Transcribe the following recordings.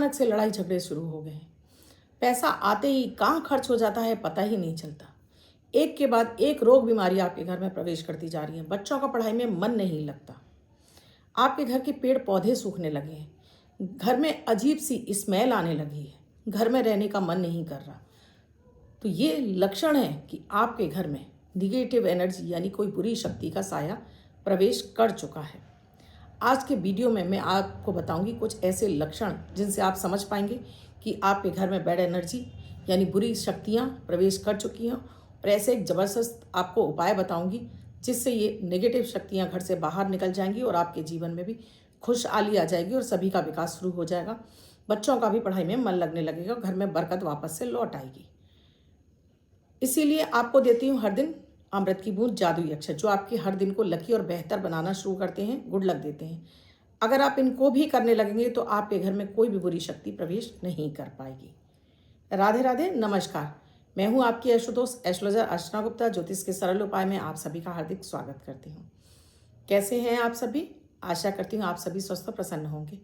अचानक से लड़ाई झगड़े शुरू हो गए हैं। पैसा आते ही कहाँ खर्च हो जाता है पता ही नहीं चलता। एक के बाद एक रोग बीमारी आपके घर में प्रवेश करती जा रही है। बच्चों का पढ़ाई में मन नहीं लगता। आपके घर के पेड़ पौधे सूखने लगे हैं। घर में अजीब सी स्मेल आने लगी है। घर में रहने का मन नहीं कर रहा। तो ये लक्षण है कि आपके घर में निगेटिव एनर्जी यानी कोई बुरी शक्ति का साया प्रवेश कर चुका है। आज के वीडियो में मैं आपको बताऊंगी कुछ ऐसे लक्षण जिनसे आप समझ पाएंगे कि आपके घर में बैड एनर्जी यानी बुरी शक्तियां प्रवेश कर चुकी हैं। और ऐसे एक ज़बरदस्त आपको उपाय बताऊंगी जिससे ये नेगेटिव शक्तियां घर से बाहर निकल जाएंगी और आपके जीवन में भी खुशहाली आ जाएगी और सभी का विकास शुरू हो जाएगा। बच्चों का भी पढ़ाई में मन लगने लगेगा। घर में बरकत वापस से लौट आएगी। इसीलिए आपको देती हूँ हर दिन अमृत की बूंद जादुई अक्षर, जो आपके हर दिन को लकी और बेहतर बनाना शुरू करते हैं, गुड लक देते हैं। अगर आप इनको भी करने लगेंगे तो आपके घर में कोई भी बुरी शक्ति प्रवेश नहीं कर पाएगी। राधे राधे, नमस्कार। मैं हूँ आपकी आशुतोष एस्ट्रोलॉजर अर्चना गुप्ता। ज्योतिष के सरल उपाय में आप सभी का हार्दिक स्वागत करती हूँ। कैसे हैं आप सभी? आशा करती हूँ आप सभी स्वस्थ और प्रसन्न होंगे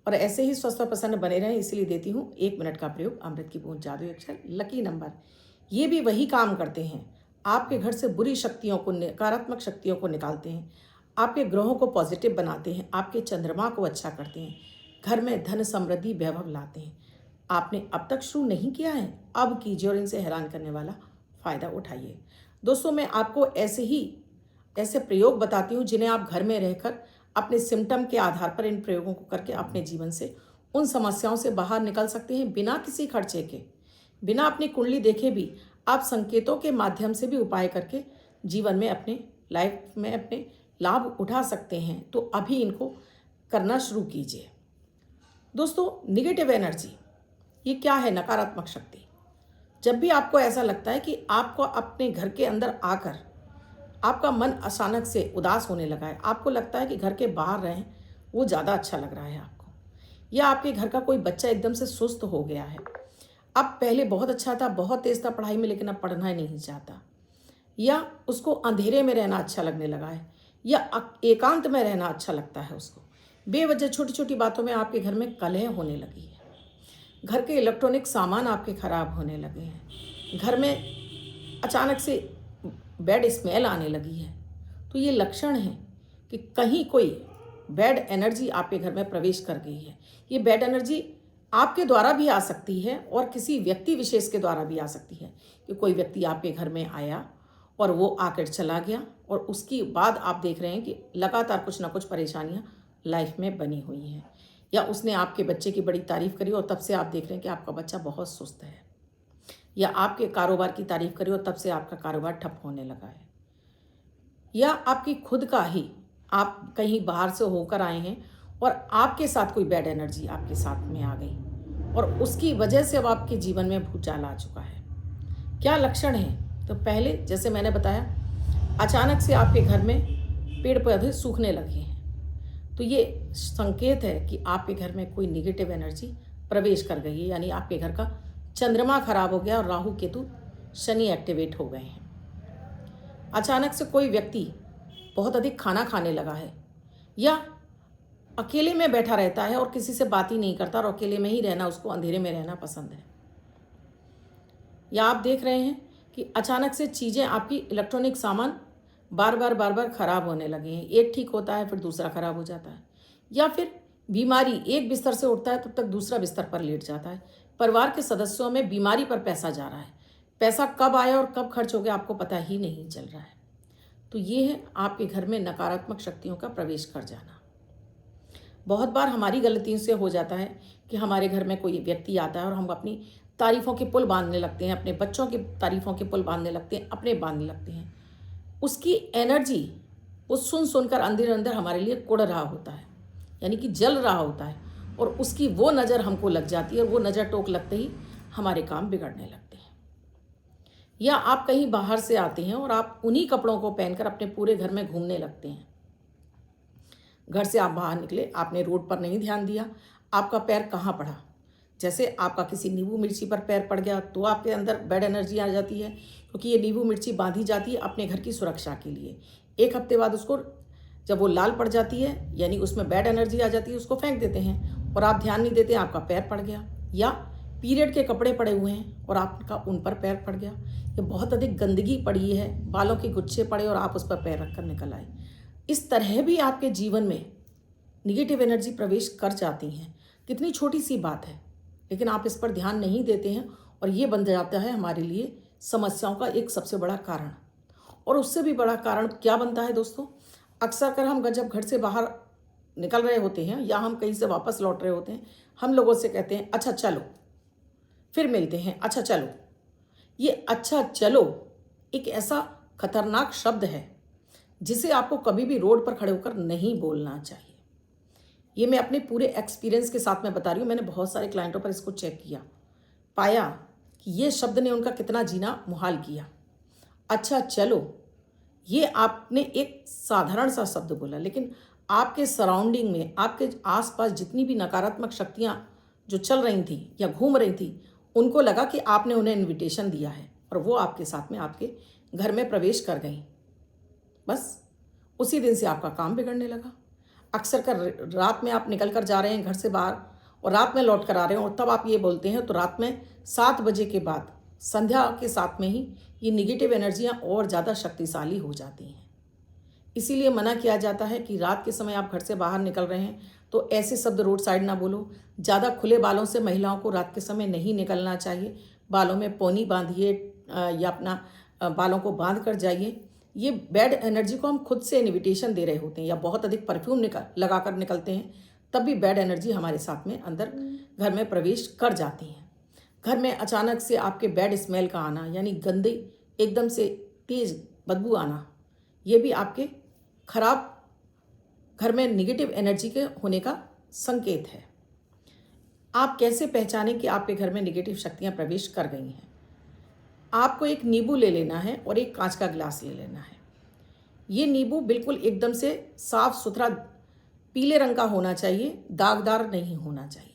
और ऐसे ही स्वस्थ और प्रसन्न बने रहें। इसीलिए देती हूँ 1 मिनट का प्रयोग अमृत की बूंद जादुई अक्षर लकी नंबर। ये भी वही काम करते हैं। आपके घर से बुरी शक्तियों को, नकारात्मक शक्तियों को निकालते हैं। आपके ग्रहों को पॉजिटिव बनाते हैं। आपके चंद्रमा को अच्छा करते हैं। घर में धन समृद्धि वैभव लाते हैं। आपने अब तक शुरू नहीं किया है, अब कीजिए और इनसे हैरान करने वाला फ़ायदा उठाइए। दोस्तों, मैं आपको ऐसे प्रयोग बताती हूँ जिन्हें आप घर में रहकर अपने सिम्टम के आधार पर इन प्रयोगों को करके अपने जीवन से उन समस्याओं से बाहर निकल सकते हैं बिना किसी खर्चे के। बिना अपनी कुंडली देखे भी आप संकेतों के माध्यम से भी उपाय करके जीवन में, अपने लाइफ में अपने लाभ उठा सकते हैं। तो अभी इनको करना शुरू कीजिए। दोस्तों, निगेटिव एनर्जी ये क्या है? नकारात्मक शक्ति। जब भी आपको ऐसा लगता है कि आपको अपने घर के अंदर आकर आपका मन अचानक से उदास होने लगा है, आपको लगता है कि घर के बाहर रहें वो ज़्यादा अच्छा लग रहा है आपको, या आपके घर का कोई बच्चा एकदम से सुस्त हो गया है, अब पहले बहुत अच्छा था, बहुत तेज़ था पढ़ाई में, लेकिन अब पढ़ना ही नहीं चाहता, या उसको अंधेरे में रहना अच्छा लगने लगा है, या एकांत में रहना अच्छा लगता है उसको। बेवजह छोटी छोटी बातों में आपके घर में कलह होने लगी है। घर के इलेक्ट्रॉनिक सामान आपके ख़राब होने लगे हैं। घर में अचानक से बैड स्मेल आने लगी है। तो ये लक्षण है कि कहीं कोई बैड एनर्जी आपके घर में प्रवेश कर गई है। ये बैड एनर्जी आपके द्वारा भी आ सकती है और किसी व्यक्ति विशेष के द्वारा भी आ सकती है कि कोई व्यक्ति आपके घर में आया और वो आकर चला गया और उसके बाद आप देख रहे हैं कि लगातार कुछ ना कुछ परेशानियां लाइफ में बनी हुई हैं, या उसने आपके बच्चे की बड़ी तारीफ़ करी और तब से आप देख रहे हैं कि आपका बच्चा बहुत सुस्त है, या आपके कारोबार की तारीफ़ करी और तब से आपका कारोबार ठप होने लगा है, या आपकी खुद का ही आप कहीं बाहर से होकर आए हैं और आपके साथ कोई बैड एनर्जी आपके साथ में आ गई और उसकी वजह से अब आपके जीवन में भूचाल आ चुका है। क्या लक्षण है? तो पहले जैसे मैंने बताया, अचानक से आपके घर में पेड़ पौधे सूखने लगे हैं। तो ये संकेत है कि आपके घर में कोई निगेटिव एनर्जी प्रवेश कर गई है, यानी आपके घर का चंद्रमा खराब हो गया और राहु केतु शनि एक्टिवेट हो गए हैं। अचानक से कोई व्यक्ति बहुत अधिक खाना खाने लगा है, या अकेले में बैठा रहता है और किसी से बात ही नहीं करता और अकेले में ही रहना, उसको अंधेरे में रहना पसंद है, या आप देख रहे हैं कि अचानक से चीज़ें, आपकी इलेक्ट्रॉनिक सामान बार बार खराब होने लगे हैं। एक ठीक होता है फिर दूसरा खराब हो जाता है, या फिर बीमारी, एक बिस्तर से उठता है तब तक दूसरा बिस्तर पर लेट जाता है। परिवार के सदस्यों में बीमारी पर पैसा जा रहा है। पैसा कब आया और कब खर्च हो गया आपको पता ही नहीं चल रहा है। तो ये है आपके घर में नकारात्मक शक्तियों का प्रवेश कर जाना। बहुत बार हमारी गलतियों से हो जाता है कि हमारे घर में कोई व्यक्ति आता है और हम अपनी तारीफ़ों के पुल बांधने लगते हैं, अपने बच्चों की तारीफ़ों के पुल बांधने लगते हैं, अपने बांधने लगते हैं। उसकी एनर्जी वो सुनकर अंदर अंदर हमारे लिए कुड़ रहा होता है, यानी कि जल रहा होता है, और उसकी वो नज़र हमको लग जाती है और वो नज़र टोक लगते ही हमारे काम बिगड़ने लगते हैं। या आप कहीं बाहर से आते हैं और आप उन्हीं कपड़ों को पहनकर अपने पूरे घर में घूमने लगते हैं। घर से आप बाहर निकले, आपने रोड पर नहीं ध्यान दिया, आपका पैर कहाँ पड़ा। जैसे आपका किसी नींबू मिर्ची पर पैर पड़ गया तो आपके अंदर बैड एनर्जी आ जाती है, क्योंकि ये नींबू मिर्ची बांधी जाती है अपने घर की सुरक्षा के लिए। 1 हफ्ते बाद उसको, जब वो लाल पड़ जाती है, यानी उसमें बैड एनर्जी आ जाती है, उसको फेंक देते हैं और आप ध्यान नहीं देते, आपका पैर पड़ गया, या पीरियड के कपड़े पड़े हुए हैं और आपका उन पर पैर पड़ गया, या बहुत अधिक गंदगी पड़ी है, बालों के गुच्छे पड़े और आप उस पर पैर रखकर निकल आए। इस तरह भी आपके जीवन में निगेटिव एनर्जी प्रवेश कर जाती हैं। कितनी छोटी सी बात है, लेकिन आप इस पर ध्यान नहीं देते हैं और ये बन जाता है हमारे लिए समस्याओं का एक सबसे बड़ा कारण। और उससे भी बड़ा कारण क्या बनता है दोस्तों, अक्सर कर हम जब घर से बाहर निकल रहे होते हैं या हम कहीं से वापस लौट रहे होते हैं, हम लोगों से कहते हैं अच्छा चलो, फिर मिलते हैं, अच्छा चलो। ये अच्छा चलो एक ऐसा खतरनाक शब्द है जिसे आपको कभी भी रोड पर खड़े होकर नहीं बोलना चाहिए। ये मैं अपने पूरे एक्सपीरियंस के साथ में बता रही हूँ। मैंने बहुत सारे क्लाइंटों पर इसको चेक किया, पाया कि ये शब्द ने उनका कितना जीना मुहाल किया। अच्छा चलो, ये आपने एक साधारण सा शब्द बोला, लेकिन आपके सराउंडिंग में, आपके आसपास जितनी भी नकारात्मक शक्तियाँ जो चल रही थी या घूम रही थी, उनको लगा कि आपने उन्हें इनविटेशन दिया है और वो आपके साथ में आपके घर में प्रवेश कर गई। बस उसी दिन से आपका काम बिगड़ने लगा। अक्सर कर रात में आप निकल कर जा रहे हैं घर से बाहर और रात में लौट कर आ रहे हैं और तब आप ये बोलते हैं, तो रात में 7 बजे के बाद, संध्या के साथ में ही ये निगेटिव एनर्जियाँ और ज़्यादा शक्तिशाली हो जाती हैं। इसीलिए मना किया जाता है कि रात के समय आप घर से बाहर निकल रहे हैं तो ऐसे शब्द रोड साइड ना बोलो। ज़्यादा खुले बालों से महिलाओं को रात के समय नहीं निकलना चाहिए। बालों में पोनी बांधिए या अपना बालों को बांध कर जाइए। ये बैड एनर्जी को हम खुद से इन्विटेशन दे रहे होते हैं, या बहुत अधिक परफ्यूम लगा कर निकलते हैं, तब भी बैड एनर्जी हमारे साथ में अंदर घर में प्रवेश कर जाती है। घर में अचानक से आपके बैड स्मेल का आना, यानी गंदे एकदम से तेज बदबू आना, ये भी आपके खराब घर में निगेटिव एनर्जी के होने का संकेत है। आप कैसे पहचानें कि आपके घर में निगेटिव शक्तियां प्रवेश कर गई हैं? आपको एक नींबू ले लेना है और एक कांच का गिलास ले लेना है। ये नींबू बिल्कुल एकदम से साफ सुथरा पीले रंग का होना चाहिए, दागदार नहीं होना चाहिए।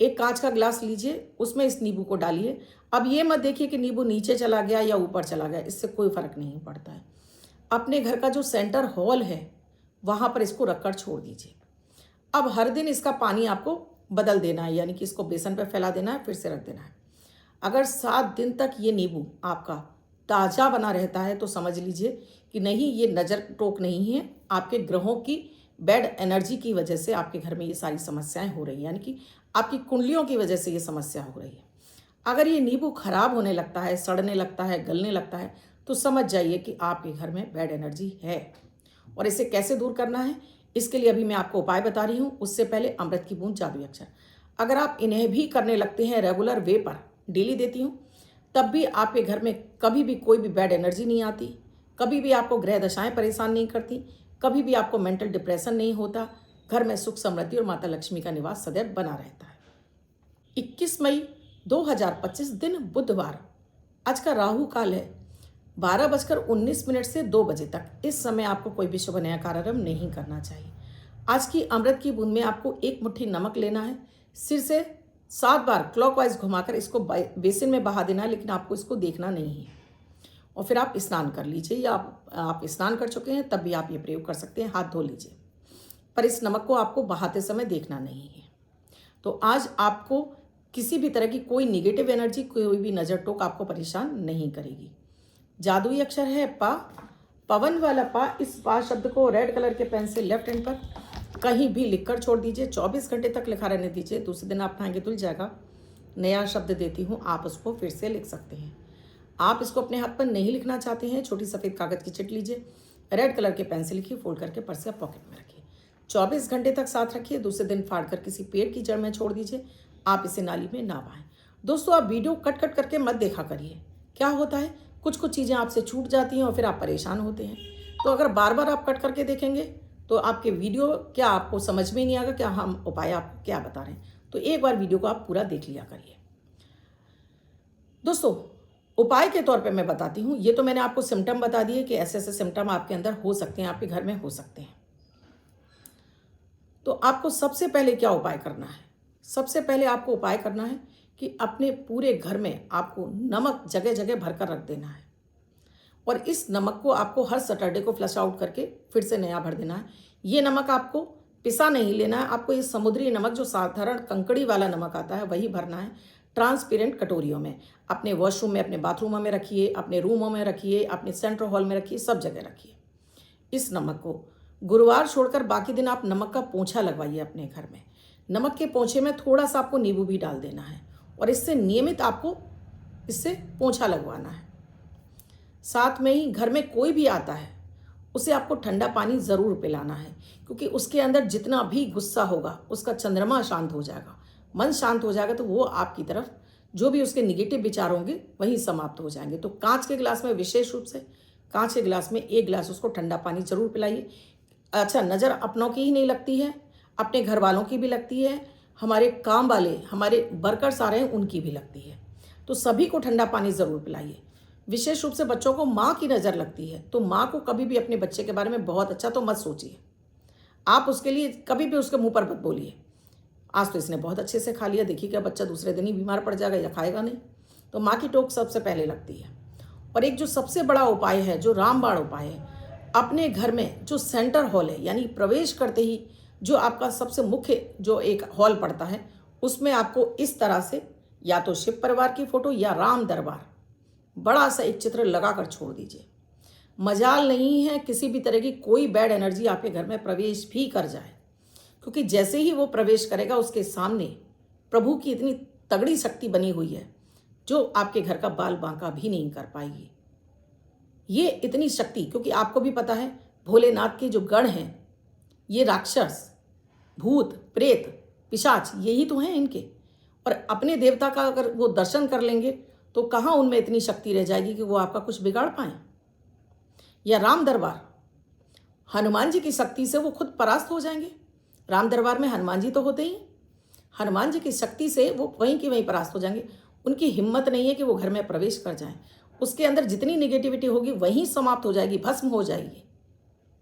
एक कांच का गिलास लीजिए, उसमें इस नींबू को डालिए। अब ये मत देखिए कि नींबू नीचे चला गया या ऊपर चला गया, इससे कोई फर्क नहीं पड़ता है। अपने घर का जो सेंटर हॉल है वहाँ पर इसको रखकर छोड़ दीजिए। अब हर दिन इसका पानी आपको बदल देना है, यानी कि इसको बेसन पर फैला देना है, फिर से रख देना है। अगर 7 दिन तक ये नींबू आपका ताज़ा बना रहता है तो समझ लीजिए कि नहीं, ये नज़र टोक नहीं है, आपके ग्रहों की बैड एनर्जी की वजह से आपके घर में ये सारी समस्याएं हो रही हैं, यानी कि आपकी कुंडलियों की वजह से ये समस्या हो रही है। अगर ये नींबू खराब होने लगता है, सड़ने लगता है, गलने लगता है, तो समझ जाइए कि आपके घर में बैड एनर्जी है। और इसे कैसे दूर करना है, इसके लिए अभी मैं आपको उपाय बता रही हूँ। उससे पहले अमृत की बूंद जादुई अक्षर, अगर आप इन्हें भी करने लगते हैं रेगुलर वे पर, डेली देती हूँ, तब भी आपके घर में कभी भी कोई भी बैड एनर्जी नहीं आती, कभी भी आपको ग्रह दशाएं परेशान नहीं करती, कभी भी आपको मेंटल डिप्रेशन नहीं होता। घर में सुख समृद्धि और माता लक्ष्मी का निवास सदैव बना रहता है। 21 मई 2025 दिन बुधवार, आज का राहु काल है 12:19 से 2 बजे तक। इस समय आपको कोई भी शुभ नया कार्यारंभ नहीं करना चाहिए। आज की अमृत की बूंद में आपको 1 मुट्ठी नमक लेना है, सिर से 7 बार क्लॉकवाइज घुमाकर इसको बेसिन में बहा देना है, लेकिन आपको इसको देखना नहीं है। और फिर आप स्नान कर लीजिए, या आप स्नान कर चुके हैं तब भी आप ये प्रयोग कर सकते हैं, हाथ धो लीजिए, पर इस नमक को आपको बहाते समय देखना नहीं है। तो आज आपको किसी भी तरह की कोई निगेटिव एनर्जी, कोई भी नज़र टोक आपको परेशान नहीं करेगी। जादुई अक्षर है पा, पवन वाला पा। इस पा शब्द को रेड कलर के पेन से लेफ्ट हैंड पर कहीं भी लिखकर छोड़ दीजिए, 24 घंटे तक लिखा रहने दीजिए। दूसरे दिन आप खाएंगे धुल जाएगा। नया शब्द देती हूँ, आप उसको फिर से लिख सकते हैं। आप इसको अपने हाथ पर नहीं लिखना चाहते हैं, छोटी सफ़ेद कागज़ की चिट लीजिए, रेड कलर के पेन से लिखिए, फोल्ड करके पर्स या पॉकेट में रखिए, 24 घंटे तक साथ रखिए। दूसरे दिन फाड़ कर किसी पेड़ की जड़ में छोड़ दीजिए। आप इसे नाली में ना बहाएं। दोस्तों, आप वीडियो कट कट करके मत देखा करिए। क्या होता है, कुछ कुछ चीज़ें आपसे छूट जाती हैं और फिर आप परेशान होते हैं। तो अगर बार बार आप कट करके देखेंगे तो आपके वीडियो क्या आपको समझ में नहीं आएगा क्या हम उपाय आपको क्या बता रहे हैं। तो एक बार वीडियो को आप पूरा देख लिया करिए। दोस्तों, उपाय के तौर पे मैं बताती हूँ। ये तो मैंने आपको सिम्टम बता दिए कि ऐसे ऐसे सिम्टम आपके अंदर हो सकते हैं, आपके घर में हो सकते हैं। तो आपको सबसे पहले क्या उपाय करना है? सबसे पहले आपको उपाय करना है कि अपने पूरे घर में आपको नमक जगह जगह भरकर रख देना है, और इस नमक को आपको हर सैटरडे को फ्लश आउट करके फिर से नया भर देना है। ये नमक आपको पिसा नहीं लेना है आपको। ये समुद्री नमक जो साधारण कंकड़ी वाला नमक आता है वही भरना है ट्रांसपेरेंट कटोरियों में। अपने वॉशरूम में, अपने बाथरूमों में रखिए, अपने रूमों में रखिए, अपने सेंट्रल हॉल में रखिए, सब जगह रखिए। इस नमक को गुरुवार छोड़कर बाकी दिन आप नमक का पोंछा लगवाइए अपने घर में। नमक के पोंछे में थोड़ा सा आपको नींबू भी डाल देना है और इससे नियमित आपको इससे पोंछा लगवाना है। साथ में ही घर में कोई भी आता है उसे आपको ठंडा पानी ज़रूर पिलाना है, क्योंकि उसके अंदर जितना भी गुस्सा होगा उसका चंद्रमा शांत हो जाएगा, मन शांत हो जाएगा, तो वो आपकी तरफ जो भी उसके निगेटिव विचार होंगे वही समाप्त हो जाएंगे। तो कांच के गिलास में, विशेष रूप से कांच के गिलास में 1 गिलास उसको ठंडा पानी जरूर पिलाइए। अच्छा, नज़र अपनों की ही नहीं लगती है, अपने घर वालों की भी लगती है, हमारे काम वाले, हमारे वर्कर्स आ रहे हैं उनकी भी लगती है। तो सभी को ठंडा पानी ज़रूर पिलाइए। विशेष रूप से बच्चों को माँ की नज़र लगती है, तो माँ को कभी भी अपने बच्चे के बारे में बहुत अच्छा तो मत सोचिए। आप उसके लिए कभी भी उसके मुंह पर मत बोलिए, आज तो इसने बहुत अच्छे से खा लिया, देखिए क्या बच्चा दूसरे दिन ही बीमार पड़ जाएगा या खाएगा नहीं। तो माँ की टोक सबसे पहले लगती है। और एक जो सबसे बड़ा उपाय है, जो रामबाण उपाय है, अपने घर में जो सेंटर हॉल है, यानी प्रवेश करते ही जो आपका सबसे मुख्य जो एक हॉल पड़ता है, उसमें आपको इस तरह से या तो शिव परिवार की फोटो या राम दरबार बड़ा सा एक चित्र लगाकर छोड़ दीजिए। मजाल नहीं है किसी भी तरह की कोई बैड एनर्जी आपके घर में प्रवेश भी कर जाए, क्योंकि जैसे ही वो प्रवेश करेगा उसके सामने प्रभु की इतनी तगड़ी शक्ति बनी हुई है जो आपके घर का बाल बांका भी नहीं कर पाएगी। ये इतनी शक्ति, क्योंकि आपको भी पता है भोलेनाथ के जो गण हैं, ये राक्षस, भूत, प्रेत, पिशाच यही तो हैं इनके। और अपने देवता का अगर वो दर्शन कर लेंगे तो कहाँ उनमें इतनी शक्ति रह जाएगी कि वो आपका कुछ बिगाड़ पाए। या राम दरबार, हनुमान जी की शक्ति से वो खुद परास्त हो जाएंगे। राम दरबार में हनुमान जी तो होते ही, हनुमान जी की शक्ति से वो वहीं की वहीं परास्त हो जाएंगे। उनकी हिम्मत नहीं है कि वो घर में प्रवेश कर जाएं। उसके अंदर जितनी निगेटिविटी होगी वहीं समाप्त हो जाएगी, भस्म हो जाएगी।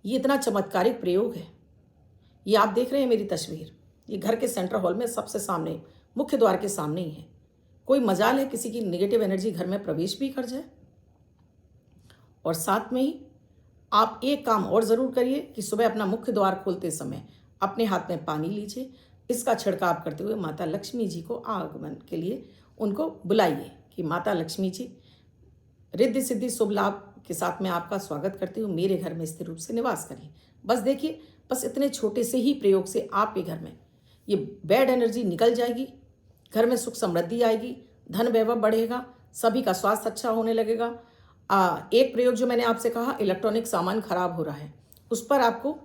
ये इतना चमत्कारिक प्रयोग है। ये आप देख रहे हैं मेरी तस्वीर, ये घर के सेंट्रल हॉल में सबसे सामने, मुख्य द्वार के सामने ही है। कोई मजाल है किसी की नेगेटिव एनर्जी घर में प्रवेश भी कर जाए। और साथ में ही आप एक काम और ज़रूर करिए कि सुबह अपना मुख्य द्वार खोलते समय अपने हाथ में पानी लीजिए, इसका छिड़काव करते हुए माता लक्ष्मी जी को आगमन के लिए उनको बुलाइए कि माता लक्ष्मी जी, रिद्धि सिद्धि शुभ लाभ के साथ मैं आपका स्वागत करती हूँ, मेरे घर में स्थिर रूप से निवास करिए। बस देखिए, बस इतने छोटे से ही प्रयोग से आपके घर में ये बैड एनर्जी निकल जाएगी, घर में सुख समृद्धि आएगी, धन वैभव बढ़ेगा, सभी का स्वास्थ्य अच्छा होने लगेगा। एक प्रयोग जो मैंने आपसे कहा, इलेक्ट्रॉनिक सामान खराब हो रहा है, उस पर आपको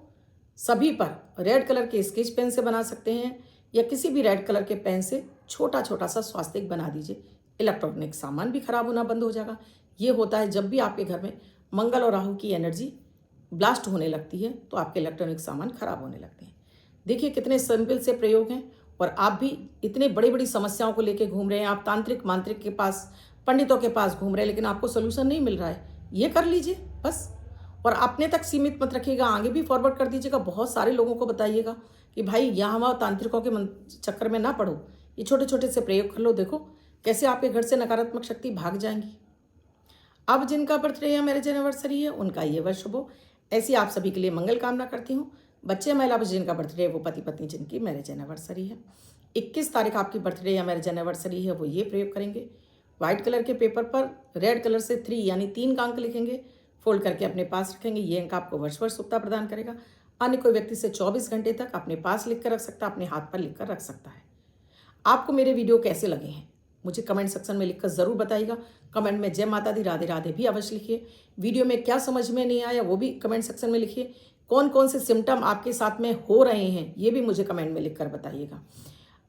सभी पर रेड कलर के स्केच पेन से बना सकते हैं या किसी भी रेड कलर के पेन से छोटा छोटा सा स्वास्तिक बना दीजिए। इलेक्ट्रॉनिक सामान भी खराब होना बंद हो जाएगा। ये होता है जब भी आपके घर में मंगल और राहु की एनर्जी ब्लास्ट होने लगती है तो आपके इलेक्ट्रॉनिक सामान खराब होने लगते हैं। देखिए कितने सिंपल से प्रयोग हैं। और आप भी इतने बड़ी बड़ी समस्याओं को लेकर घूम रहे हैं, आप तांत्रिक मांत्रिक के पास, पंडितों के पास घूम रहे हैं, लेकिन आपको सोल्यूशन नहीं मिल रहा है। ये कर लीजिए बस। और अपने तक सीमित मत रखिएगा, आगे भी फॉरवर्ड कर दीजिएगा। बहुत सारे लोगों को बताइएगा कि भाई यहाँ वहाँ तांत्रिकों के चक्कर में ना पड़ो, ये छोटे छोटे से प्रयोग कर लो, देखो कैसे आपके घर से नकारात्मक शक्ति भाग जाएंगी। अब जिनका बर्थडे या मैरिज एनिवर्सरी है उनका ये वर्ष शुभ हो, ऐसी आप सभी के लिए मंगल कामना करती हूँ। बच्चे महिला जिनका बर्थडे है वो पति पत्नी जिनकी मैरिज एनिवर्सरी है, 21 तारीख आपकी बर्थडे या मैरिज एनिवर्सरी है, वो ये प्रयोग करेंगे। व्हाइट कलर के पेपर पर रेड कलर से 3 यानी 3 का अंक लिखेंगे, फोल्ड करके अपने पास रखेंगे। ये अंक आपको वर्ष वर्ष शुभता प्रदान करेगा। अन्य कोई व्यक्ति से 24 घंटे तक अपने पास लिख कर रख सकता है, अपने हाथ पर लिख कर रख सकता है। आपको मेरे वीडियो कैसे लगे हैं मुझे कमेंट सेक्शन में लिखकर ज़रूर बताइएगा। कमेंट में जय माता दी, राधे राधे भी अवश्य लिखिए। वीडियो में क्या समझ में नहीं आया वो भी कमेंट सेक्शन में लिखिए। कौन कौन से सिम्टम आपके साथ में हो रहे हैं ये भी मुझे कमेंट में लिखकर बताइएगा।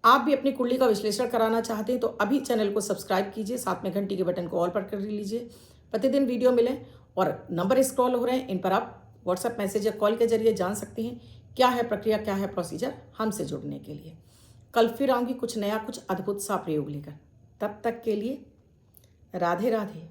आप भी अपनी कुंडली का विश्लेषण कराना चाहते हैं तो अभी चैनल को सब्सक्राइब कीजिए, साथ में घंटी के बटन को ऑल पर कर लीजिए, प्रतिदिन वीडियो मिले। और नंबर स्क्रॉल हो रहे हैं, इन पर आप व्हाट्सएप मैसेज या कॉल के जरिए जान सकते हैं क्या है प्रक्रिया, क्या है प्रोसीजर हमसे जुड़ने के लिए। कल फिर आऊँगी कुछ नया, कुछ अद्भुत सा प्रयोग लेकर। तब तक के लिए राधे राधे।